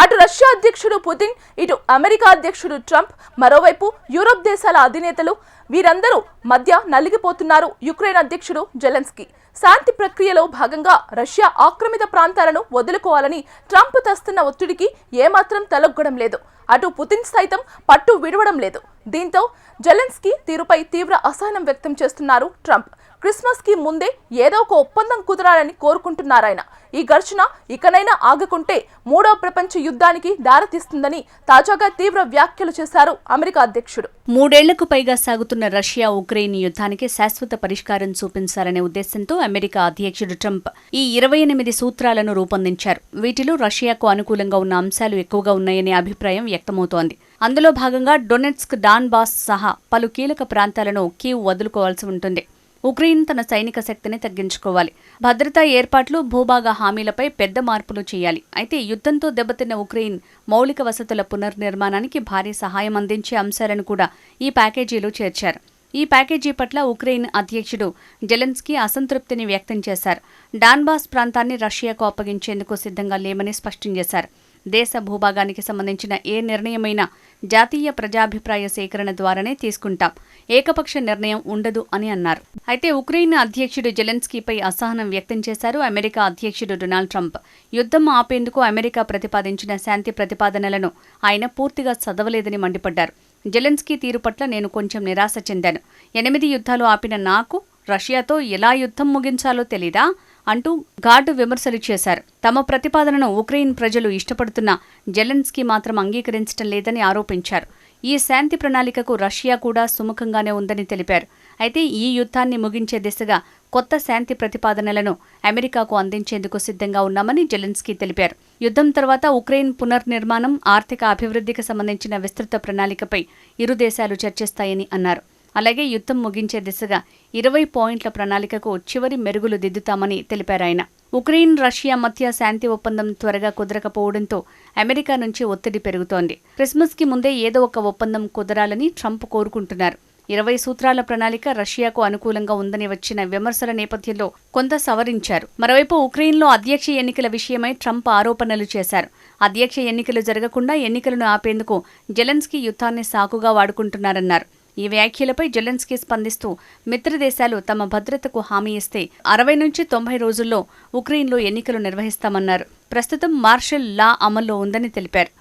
అటు రష్యా అధ్యక్షుడు పుతిన్, ఇటు అమెరికా అధ్యక్షుడు ట్రంప్, మరోవైపు యూరోప్ దేశాల అధినేతలు వీరందరూ మధ్య నలిగిపోతున్నారు యుక్రెయిన్ అధ్యక్షుడు జెలెన్స్కీ. శాంతి ప్రక్రియలో భాగంగా రష్యా ఆక్రమిత ప్రాంతాలను వదులుకోవాలని ట్రంప్ తెస్తున్న ఒత్తిడికి ఏమాత్రం తలొగ్గడం లేదు. అటు పుతిన్ సైతం పట్టు విడవడం లేదు. దీంతో జెలెన్స్కీ తీరుపై తీవ్ర అసహనం వ్యక్తం చేస్తున్నారు ట్రంప్. క్రిస్మస్ కి ముందే ఏదో ఒక ఒప్పందం కుదరాలని కోరుకుంటున్నారాయన. ఈ ఘర్షణ ఇకనైనా ఆగకుంటే మూడో ప్రపంచ యుద్ధానికి దారితీస్తుందని తాజాగా తీవ్ర వ్యాఖ్యలు చేశారు అమెరికా అధ్యక్షుడు. 3 ఏళ్లకు పైగా సాగుతున్న రష్యా ఉక్రెయిన్ యుద్ధానికి శాశ్వత పరిష్కారం చూపించాలనే ఉద్దేశంతో అమెరికా అధ్యక్షుడు ట్రంప్ ఈ 28 సూత్రాలను రూపొందించారు. వీటిలో రష్యాకు అనుకూలంగా ఉన్న అంశాలు ఎక్కువగా ఉన్నాయనే అభిప్రాయం వ్యక్తమవుతోంది. అందులో భాగంగా డొనెట్స్క్, డాన్బాస్ సహా పలు కీలక ప్రాంతాలను కీవ్ వదులుకోవాల్సి ఉంటుంది. ఉక్రెయిన్ తన సైనిక శక్తిని తగ్గించుకోవాలి. భద్రతా ఏర్పాట్లు, భూభాగ హామీలపై పెద్ద మార్పులు చేయాలి. అయితే యుద్ధంతో దెబ్బతిన్న ఉక్రెయిన్ మౌలిక వసతుల పునర్నిర్మాణానికి భారీ సహాయం అందించే అంశాలను కూడా ఈ ప్యాకేజీలో చేర్చారు. ఈ ప్యాకేజీ పట్ల ఉక్రెయిన్ అధ్యక్షుడు జెలెన్స్కీ అసంతృప్తిని వ్యక్తం చేశారు. డాన్బాస్ ప్రాంతాన్ని రష్యాకు అప్పగించేందుకు సిద్ధంగా లేమని స్పష్టం చేశారు. దేశ భూభాగానికి సంబంధించిన ఏ నిర్ణయమైనా జాతీయ ప్రజాభిప్రాయ సేకరణ ద్వారానే తీసుకుంటాం, ఏకపక్ష నిర్ణయం ఉండదు అని అన్నారు. అయితే ఉక్రెయిన్ అధ్యక్షుడు జెలెన్స్కీపై అసహనం వ్యక్తం చేశారు అమెరికా అధ్యక్షుడు డొనాల్డ్ ట్రంప్. యుద్ధం ఆపేందుకు అమెరికా ప్రతిపాదించిన శాంతి ప్రతిపాదనలను ఆయన పూర్తిగా చదవలేదని మండిపడ్డారు. జెలెన్స్కీ తీరు పట్ల నేను కొంచెం నిరాశ చెందాను. 8 యుద్ధాలు ఆపిన నాకు రష్యాతో ఎలా యుద్ధం ముగించాలో తెలీదా అంటూ ఘాటు విమర్శలు చేశారు. తమ ప్రతిపాదనను ఉక్రెయిన్ ప్రజలు ఇష్టపడుతున్నా జెలెన్స్కీ మాత్రం అంగీకరించడం లేదని ఆరోపించారు. ఈ శాంతి ప్రణాళికకు రష్యా కూడా సుముఖంగానే ఉందని తెలిపారు. అయితే ఈ యుద్ధాన్ని ముగించే దిశగా కొత్త శాంతి ప్రతిపాదనలను అమెరికాకు అందించేందుకు సిద్ధంగా ఉన్నామని జెలెన్స్కీ తెలిపారు. యుద్ధం తర్వాత ఉక్రెయిన్ పునర్నిర్మాణం, ఆర్థిక అభివృద్ధికి సంబంధించిన విస్తృత ప్రణాళికపై ఇరు దేశాలు చర్చిస్తాయని అన్నారు. అలాగే యుద్ధం ముగించే దిశగా 20 పాయింట్ల ప్రణాళికకు చివరి మెరుగులు దిద్దుతామని తెలిపారాయన. ఉక్రెయిన్, రష్యా మధ్య శాంతి ఒప్పందం త్వరగా కుదరకపోవడంతో అమెరికా నుంచి ఒత్తిడి పెరుగుతోంది. క్రిస్మస్ కి ముందే ఏదో ఒక ఒప్పందం కుదరాలని ట్రంప్ కోరుకుంటున్నారు. 20 సూత్రాల ప్రణాళిక రష్యాకు అనుకూలంగా ఉందని వచ్చిన విమర్శల నేపథ్యంలో కొంత సవరించారు. మరోవైపు ఉక్రెయిన్లో అధ్యక్ష ఎన్నికల విషయమై ట్రంప్ ఆరోపణలు చేశారు. అధ్యక్ష ఎన్నికలు జరగకుండా ఎన్నికలను ఆపేందుకు జెలెన్స్కీ యుద్ధాన్ని సాకుగా వాడుకుంటున్నారన్నారు. ఈ వ్యాఖ్యలపై జెలెన్స్కీ స్పందిస్తూ మిత్రదేశాలు తమ భద్రతకు హామీ ఇస్తే 60 నుంచి 90 రోజుల్లో ఉక్రెయిన్లో ఎన్నికలు నిర్వహిస్తామన్నారు. ప్రస్తుతం మార్షల్ లా అమల్లో ఉందని తెలిపారు.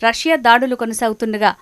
రష్యా దాడులు కొనసాగుతుండగా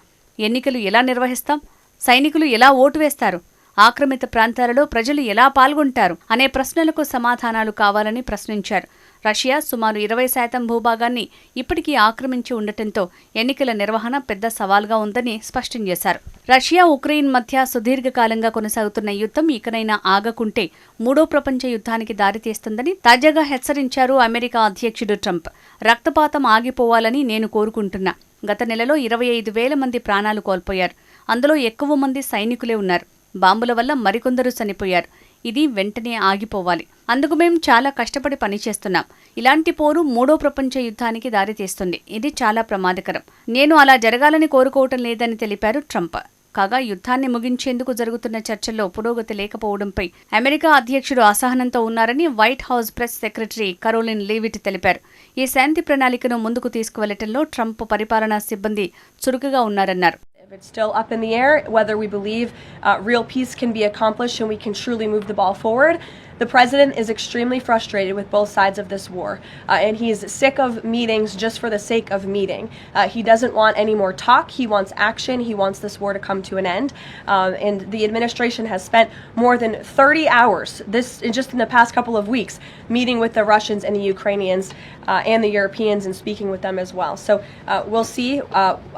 ఎన్నికలు ఎలా నిర్వహిస్తాం? సైనికులు ఎలా ఓటు వేస్తారు? ఆక్రమిత ప్రాంతాలలో ప్రజలు ఎలా పాల్గొంటారు అనే ప్రశ్నలకు సమాధానాలు కావాలని ప్రశ్నించారు. రష్యా సుమారు 20% భూభాగాన్ని ఇప్పటికీ ఆక్రమించి ఉండటంతో ఎన్నికల నిర్వహణ పెద్ద సవాల్గా ఉందని స్పష్టం చేశారు. రష్యా, ఉక్రెయిన్ మధ్య సుదీర్ఘకాలంగా కొనసాగుతున్న యుద్ధం ఇకనైనా ఆగకుంటే మూడో ప్రపంచ యుద్ధానికి దారితీస్తుందని తాజాగా హెచ్చరించారు అమెరికా అధ్యక్షుడు ట్రంప్. రక్తపాతం ఆగిపోవాలని నేను కోరుకుంటున్నా. గత నెలలో 25,000 మంది ప్రాణాలు కోల్పోయారు. అందులో ఎక్కువ మంది సైనికులే ఉన్నారు. బాంబుల వల్ల మరికొందరు చనిపోయారు. ఇది వెంటనే ఆగిపోవాలి. అందుకు మేం చాలా కష్టపడి పనిచేస్తున్నాం. ఇలాంటి పోరు మూడో ప్రపంచ యుద్ధానికి దారితీస్తుంది. ఇది చాలా ప్రమాదకరం. నేను అలా జరగాలని కోరుకోవటం లేదని తెలిపారు ట్రంప్. కాగా యుద్ధాన్ని ముగించేందుకు జరుగుతున్న చర్చల్లో పురోగతి లేకపోవడంపై అమెరికా అధ్యక్షుడు అసహనంతో ఉన్నారని white house press secretary Karoline Leavitt తెలిపారు. ఈ శాంతి ప్రణాళికను ముందుకు తీసుకువెళ్లటంలో ట్రంప్ పరిపాలనా సిబ్బంది చురుకుగా ఉన్నారన్నారు. It's still up in the air whether we believe real peace can be accomplished and we can truly move the ball forward. The president is extremely frustrated with both sides of this war, and he is sick of meetings just for the sake of meeting. He doesn't want any more talk. He wants action. He wants this war to come to an end. And the administration has spent more than 30 hours, just in the past couple of weeks, meeting with the Russians and the Ukrainians and the Europeans and speaking with them as well. So we'll see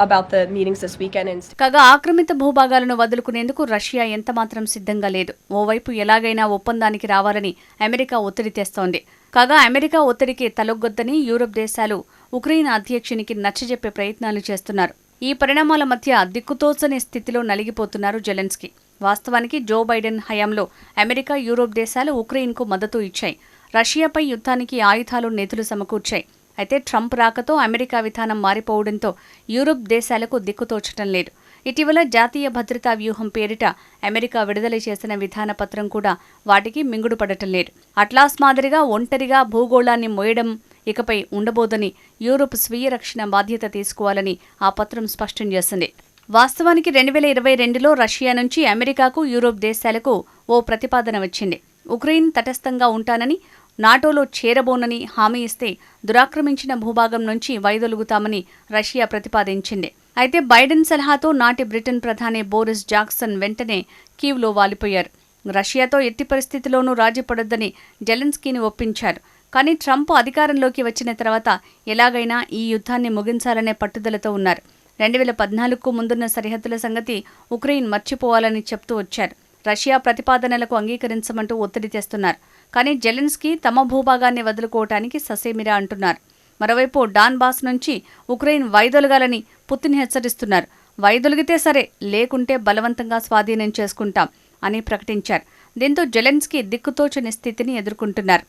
about the meetings this weekend. కాగా ఆక్రమిత భూభాగాలను వదులుకునేందుకు Russia ఎంతమాత్రం సిద్ధంగా లేదు. ఓవైపు ఎలాగైనా ఒప్పందానికి రావాలని అమెరికా ఒత్తిడి తెస్తోంది. కాగా అమెరికా ఒత్తిడికి తలొగ్గొద్దని యూరప్ దేశాలు ఉక్రెయిన్ అధ్యక్షునికి నచ్చజెప్పే ప్రయత్నాలు చేస్తున్నారు. ఈ పరిణామాల మధ్య దిక్కుతోచని స్థితిలో నలిగిపోతున్నారు జెలెన్స్కీ. వాస్తవానికి జో బైడెన్ హయాంలో అమెరికా, యూరోప్ దేశాలు ఉక్రెయిన్కు మద్దతు ఇచ్చాయి. రష్యాపై యుద్ధానికి ఆయుధాలు, నిధులు సమకూర్చాయి. అయితే ట్రంప్ రాకతో అమెరికా విధానం మారిపోవడంతో యూరోప్ దేశాలకు దిక్కుతోచటం లేదు. ఇటీవల జాతీయ భద్రతా వ్యూహం పేరిట అమెరికా విడుదల చేసిన విధాన పత్రం కూడా వాటికి మింగుడుపడటం లేదు. అట్లాస్ మాదిరిగా ఒంటరిగా భూగోళాన్ని మోయడం, ఇకపై ఉండబోదని, యూరోప్ స్వీయ రక్షణ బాధ్యత తీసుకోవాలని ఆ పత్రం స్పష్టం చేసింది. వాస్తవానికి 2022లో రష్యా నుంచి అమెరికాకు, యూరోప్ దేశాలకు ఓ ప్రతిపాదన వచ్చింది. ఉక్రెయిన్ తటస్థంగా ఉంటానని, నాటోలో చేరబోనని హామీ ఇస్తే దురాక్రమించిన భూభాగం నుంచి వైదొలుగుతామని రష్యా ప్రతిపాదించింది. అయితే బైడెన్ సలహాతో నాటి బ్రిటన్ ప్రధాని బోరిస్ జాన్సన్ వెంటనే కీవ్లో వాలిపోయారు. రష్యాతో ఎట్టి పరిస్థితిలోనూ రాజీ పడొద్దని జెలెన్స్కీని ఒప్పించారు. కానీ ట్రంప్ అధికారంలోకి వచ్చిన తర్వాత ఎలాగైనా ఈ యుద్ధాన్ని ముగించాలనే పట్టుదలతో ఉన్నారు. 2014కు ముందున్న సరిహద్దుల సంగతి ఉక్రెయిన్ మర్చిపోవాలని చెప్తూ వచ్చారు. రష్యా ప్రతిపాదనలకు అంగీకరించమంటూ ఒత్తిడి తెస్తున్నారు. కానీ జెలెన్స్కీ తమ భూభాగాన్ని వదులుకోవటానికి ససేమిరా అంటున్నారు. మరోవైపు డాన్బాస్ నుంచి ఉక్రెయిన్ వైదొలగాలని పుతిన్ హెచ్చరిస్తున్నారు. వైదొలిగితే సరే, లేకుంటే బలవంతంగా స్వాధీనం చేసుకుంటాం అని ప్రకటించారు. దీంతో జెలెన్స్కీ దిక్కుతోచని స్థితిని ఎదుర్కొంటున్నారు.